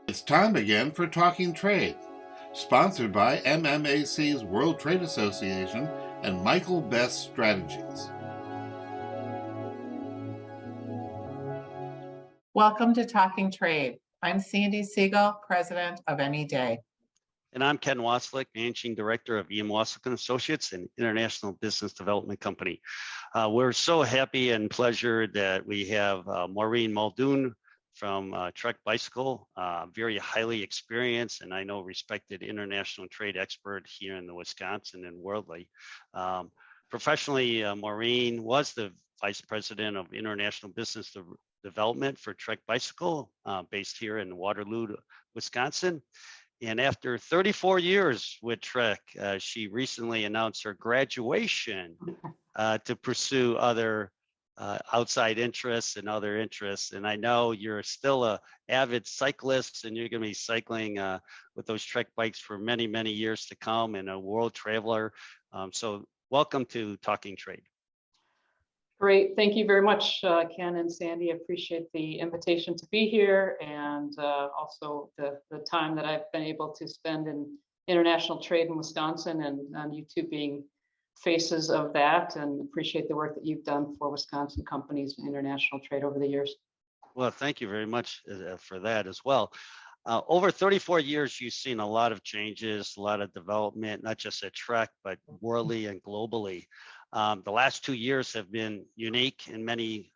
It's time again for Talking Trade, sponsored by MMAC's World Trade Association and Michael Best Strategies. Welcome to Talking Trade. I'm Sandi, Siegel, president of Day. And I'm Ken Wasylik, Managing Director of Wasylik & Associates, an international business development company. We're so happy and pleasure that we have Maureen Muldoon from Trek Bicycle, very highly experienced and I know respected international trade expert here in the Wisconsin and worldly. Professionally, Maureen was the Vice President of International Business Development for Trek Bicycle, based here in Waterloo, Wisconsin. And after 34 years with Trek, she recently announced her graduation to pursue other outside interests and other interests. And I know you're still a avid cyclist and you're going to be cycling with those Trek bikes for many, many years to come, and a world traveler. So welcome to Talking Trade. Great. Thank you very much, Ken and Sandi. I appreciate the invitation to be here, and also the time that I've been able to spend in international trade in Wisconsin, and you two being faces of that, and appreciate the work that you've done for Wisconsin companies and international trade over the years. Well, thank you very much for that as well. Over 34 years, you've seen a lot of changes, a lot of development, not just at Trek, but worldly and globally. The last 2 years have been unique in many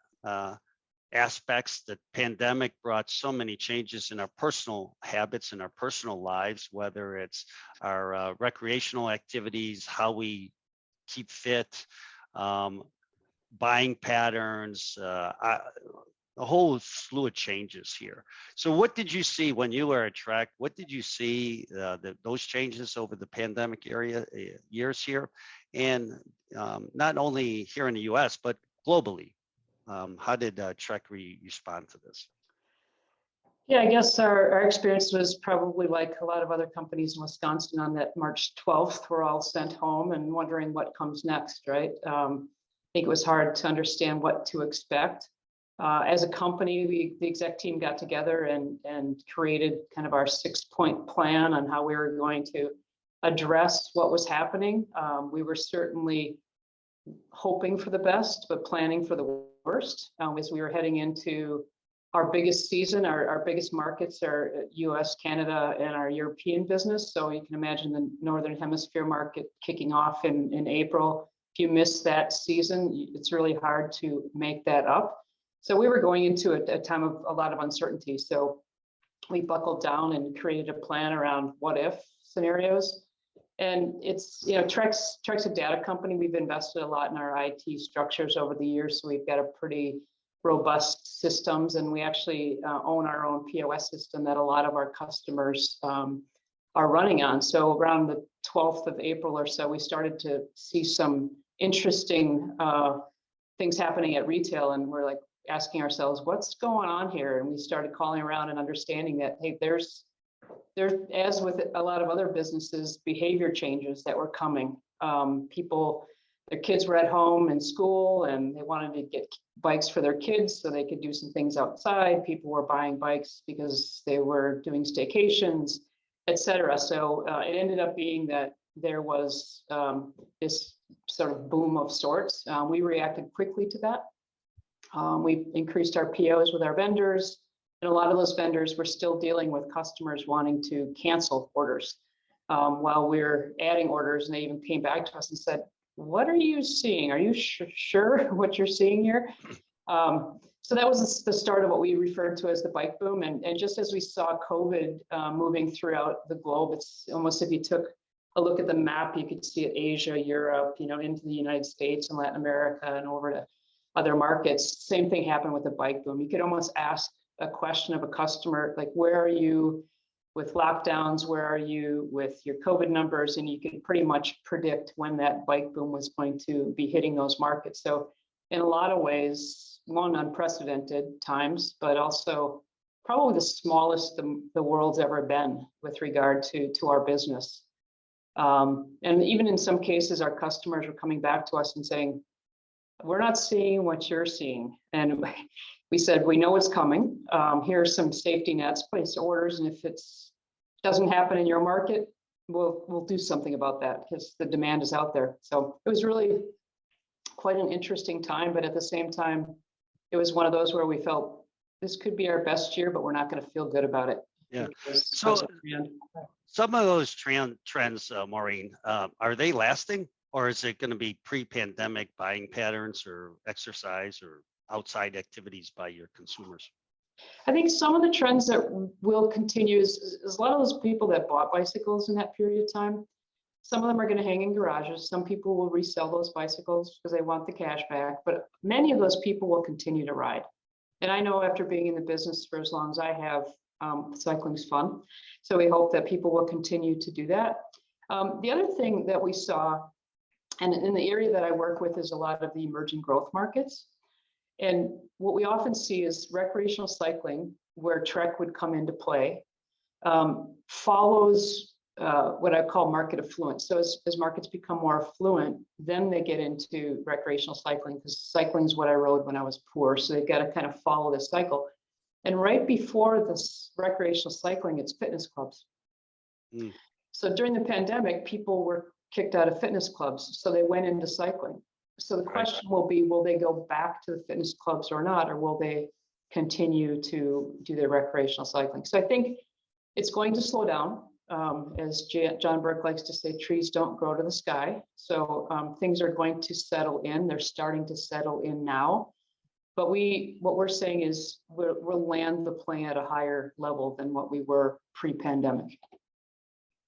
aspects. The pandemic brought so many changes in our personal habits and our personal lives, whether it's our recreational activities, how we keep fit, buying patterns, a whole slew of changes here. So what did you see when you were at Trek? What did you see those changes over the pandemic years here? And not only here in the US, but globally, how did Trek respond to this? Yeah, I guess our experience was probably like a lot of other companies in Wisconsin on that March 12th, we're all sent home and wondering what comes next, right? I think it was hard to understand what to expect. As a company, the exec team got together and created kind of our 6-point plan on how we were going to address what was happening. We were certainly hoping for the best, but planning for the worst, as we were heading into our biggest season. Our biggest markets are US, Canada, and our European business. So you can imagine the Northern Hemisphere market kicking off in April. If you miss that season, it's really hard to make that up. So we were going into a time of a lot of uncertainty. So we buckled down and created a plan around what if scenarios. And it's, Trek's a data company. We've invested a lot in our IT structures over the years. So we've got a pretty robust systems, and we actually own our own POS system that a lot of our customers are running on. So around the 12th of April or so, we started to see some interesting things happening at retail, and we're like asking ourselves, what's going on here? And we started calling around and understanding that, hey, there's as with a lot of other businesses, behavior changes that were coming. People, their kids were at home in school and they wanted to get bikes for their kids so they could do some things outside. People were buying bikes because they were doing staycations, etc. So it ended up being that there was this sort of boom of sorts. We reacted quickly to that. We increased our POs with our vendors, and a lot of those vendors were still dealing with customers wanting to cancel orders while we're adding orders. And they even came back to us and said, what are you seeing? Are you sure what you're seeing here? So that was the start of what we referred to as the bike boom. And just as we saw COVID moving throughout the globe, it's almost, if you took a look at the map, you could see it, Asia, Europe, into the United States and Latin America and over to other markets. Same thing happened with the bike boom. You could almost ask a question of a customer, like, where are you with lockdowns? Where are you with your COVID numbers? And you could pretty much predict when that bike boom was going to be hitting those markets. So in a lot of ways, one, unprecedented times, but also probably the smallest the world's ever been with regard to our business. And even in some cases, our customers were coming back to us and saying, we're not seeing what you're seeing. And we said, we know it's coming. Here are some safety nets, place orders, and if it's doesn't happen in your market, we'll do something about that because the demand is out there. So it was really quite an interesting time, but at the same time, it was one of those where we felt this could be our best year, but we're not going to feel good about it. Yeah. So Some of those trends, Maureen, are they lasting, or is it going to be pre-pandemic buying patterns or exercise or outside activities by your consumers? I think some of the trends that will continue is a lot of those people that bought bicycles in that period of time. Some of them are going to hang in garages. Some people will resell those bicycles because they want the cash back, but many of those people will continue to ride. And I know after being in the business for as long as I have, cycling's fun. So we hope that people will continue to do that. The other thing that we saw, and in the area that I work with, is a lot of the emerging growth markets. And what we often see is recreational cycling, where Trek would come into play, follows what I call market affluence. So as markets become more affluent, then they get into recreational cycling, because cycling is what I rode when I was poor. So they've got to kind of follow this cycle. And right before this recreational cycling, it's fitness clubs. Mm. So during the pandemic, people were kicked out of fitness clubs, so they went into cycling. So the question will be, will they go back to the fitness clubs or not, or will they continue to do their recreational cycling? So I think it's going to slow down. As John Burke likes to say, trees don't grow to the sky. So things are going to settle in. They're starting to settle in now. But what we're saying is we'll land the plane at a higher level than what we were pre-pandemic.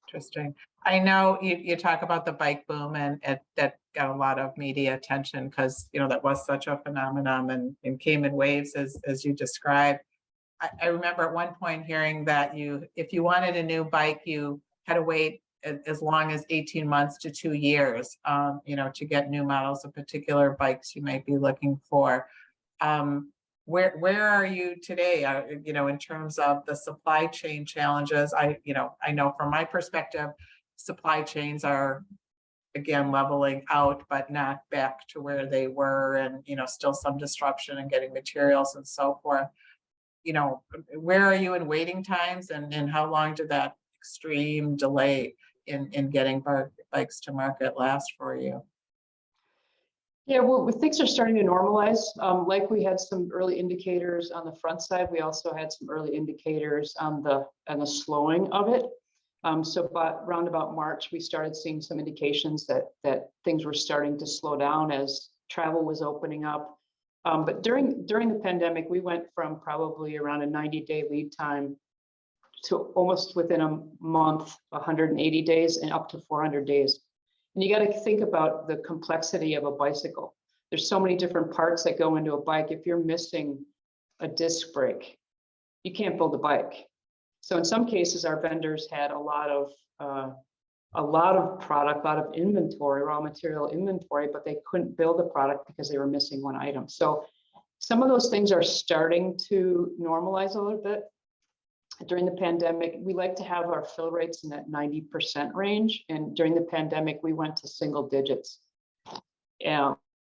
Interesting. I know you talk about the bike boom, and that got a lot of media attention because, you know, that was such a phenomenon and came in waves as you described. I remember at one point hearing that if you wanted a new bike, you had to wait as long as 18 months to 2 years, you know, to get new models of particular bikes you might be looking for. Where are you today? You know, in terms of the supply chain challenges, I know from my perspective, supply chains are again leveling out, but not back to where they were, and, you know, still some disruption in getting materials and so forth. You know, where are you in waiting times, and how long did that extreme delay in getting bikes to market last for you? Yeah, well, things are starting to normalize. Like we had some early indicators on the front side, we also had some early indicators on the slowing of it. So around about March, we started seeing some indications that things were starting to slow down as travel was opening up. But during the pandemic, we went from probably around a 90-day lead time to almost within a month, 180 days, and up to 400 days. And you got to think about the complexity of a bicycle. There's so many different parts that go into a bike. If you're missing a disc brake, you can't build a bike. So in some cases, our vendors had a lot of product, a lot of inventory, raw material inventory, but they couldn't build a product because they were missing one item. So some of those things are starting to normalize a little bit. During the pandemic, we like to have our fill rates in that 90% range. And during the pandemic, we went to single digits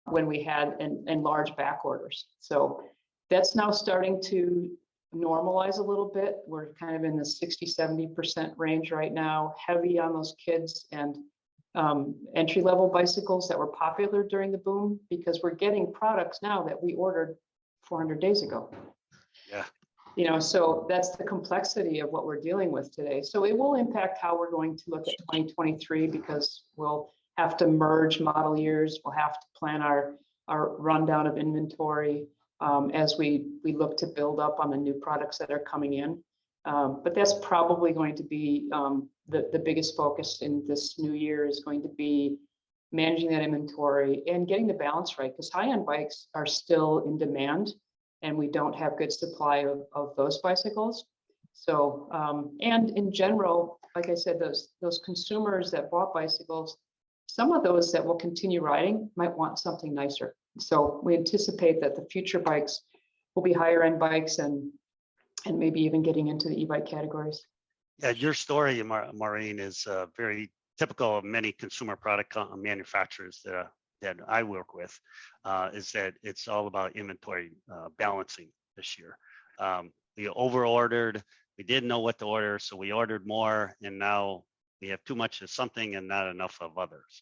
when we had and large back orders. So that's now starting to normalize a little bit. We're kind of in the 60-70% range right now, heavy on those kids and entry-level bicycles that were popular during the boom, because we're getting products now that we ordered 400 days ago. Yeah. You know, so that's the complexity of what we're dealing with today. So it will impact how we're going to look at 2023, because we'll have to merge model years. We'll have to plan our rundown of inventory as we look to build up on the new products that are coming in. But that's probably going to be the biggest focus in this new year, is going to be managing that inventory and getting the balance right, because high-end bikes are still in demand and we don't have good supply of those bicycles. So, and in general, like I said, those consumers that bought bicycles, some of those that will continue riding might want something nicer. So we anticipate that the future bikes will be higher end bikes and maybe even getting into the e-bike categories. Yeah, your story, Maureen, is very typical of many consumer product manufacturers that I work with, is that it's all about inventory balancing this year. We over-ordered. We didn't know what to order, so we ordered more, and now we have too much of something and not enough of others.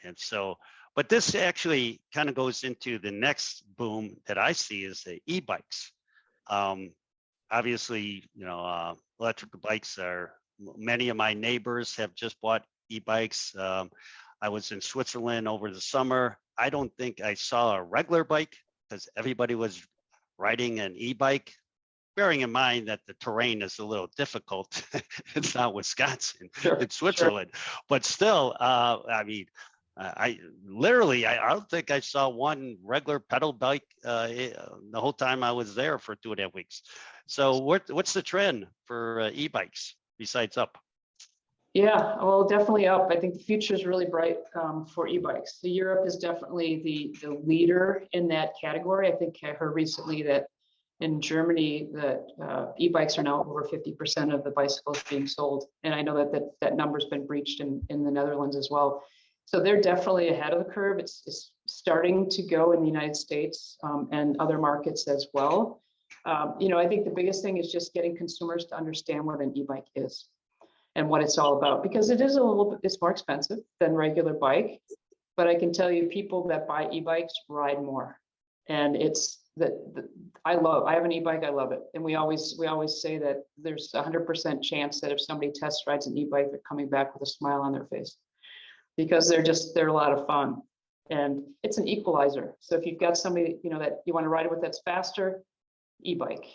And so, but this actually kind of goes into the next boom that I see is the e-bikes. Obviously, electric bikes many of my neighbors have just bought e-bikes. I was in Switzerland over the summer. I don't think I saw a regular bike because everybody was riding an e-bike, bearing in mind that the terrain is a little difficult. It's not Wisconsin, it's Switzerland. Sure. But still, I don't think I saw one regular pedal bike the whole time I was there for 2.5 weeks. So what's the trend for e-bikes besides up? Yeah, well, definitely up. I think the future is really bright for e-bikes. So Europe is definitely the leader in that category. I think I heard recently that in Germany, that e-bikes are now over 50% of the bicycles being sold. And I know that number's been breached in the Netherlands as well. So they're definitely ahead of the curve. It's starting to go in the United States and other markets as well. I think the biggest thing is just getting consumers to understand what an e-bike is and what it's all about, because it is it's more expensive than regular bike. But I can tell you, people that buy e-bikes ride more, and it's I have an e-bike, I love it. And we always say that there's 100% chance that if somebody test rides an e-bike, they're coming back with a smile on their face, because they're a lot of fun, and it's an equalizer. So if you've got somebody that you want to ride it with that's faster, e-bike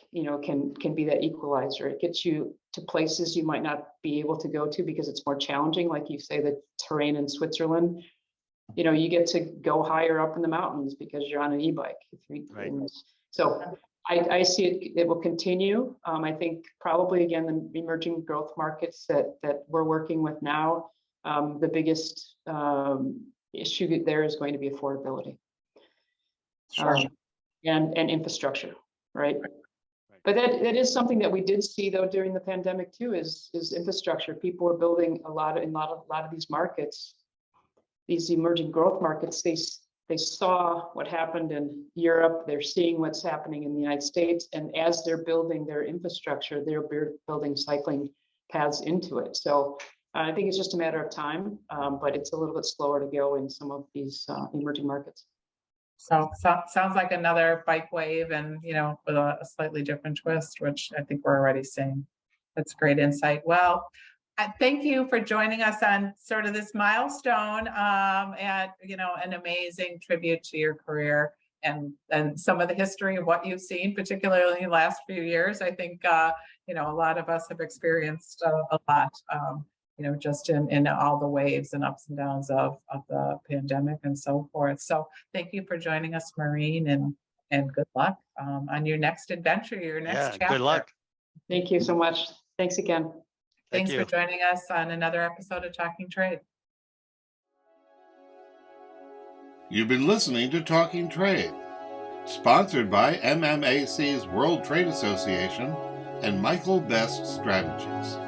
can be that equalizer. It gets you to places you might not be able to go to because it's more challenging, like you say, the terrain in Switzerland. You get to go higher up in the mountains because you're on an e-bike. Right. So I see it will continue. I think probably, again, the emerging growth markets that we're working with now, the biggest issue there is going to be affordability. Sure. And infrastructure, right? But that is something that we did see, though, during the pandemic too, is infrastructure. People were building a lot of these markets, these emerging growth markets. They saw what happened in Europe. They're seeing what's happening in the United States, and as they're building their infrastructure, they're building cycling paths into it. So I think it's just a matter of time, but it's a little bit slower to go in some of these emerging markets. So sounds like another bike wave, and with a slightly different twist, which I think we're already seeing. That's great insight. Well, thank you for joining us on sort of this milestone, and an amazing tribute to your career and some of the history of what you've seen, particularly in the last few years. I think a lot of us have experienced a lot. Just in all the waves and ups and downs of the pandemic and so forth. So thank you for joining us, Maureen, and good luck on your next adventure, your next chapter. Good luck. Thank you so much. Thanks again. Thanks for joining us on another episode of Talking Trade. You've been listening to Talking Trade, sponsored by MMAC's World Trade Association and Michael Best Strategies.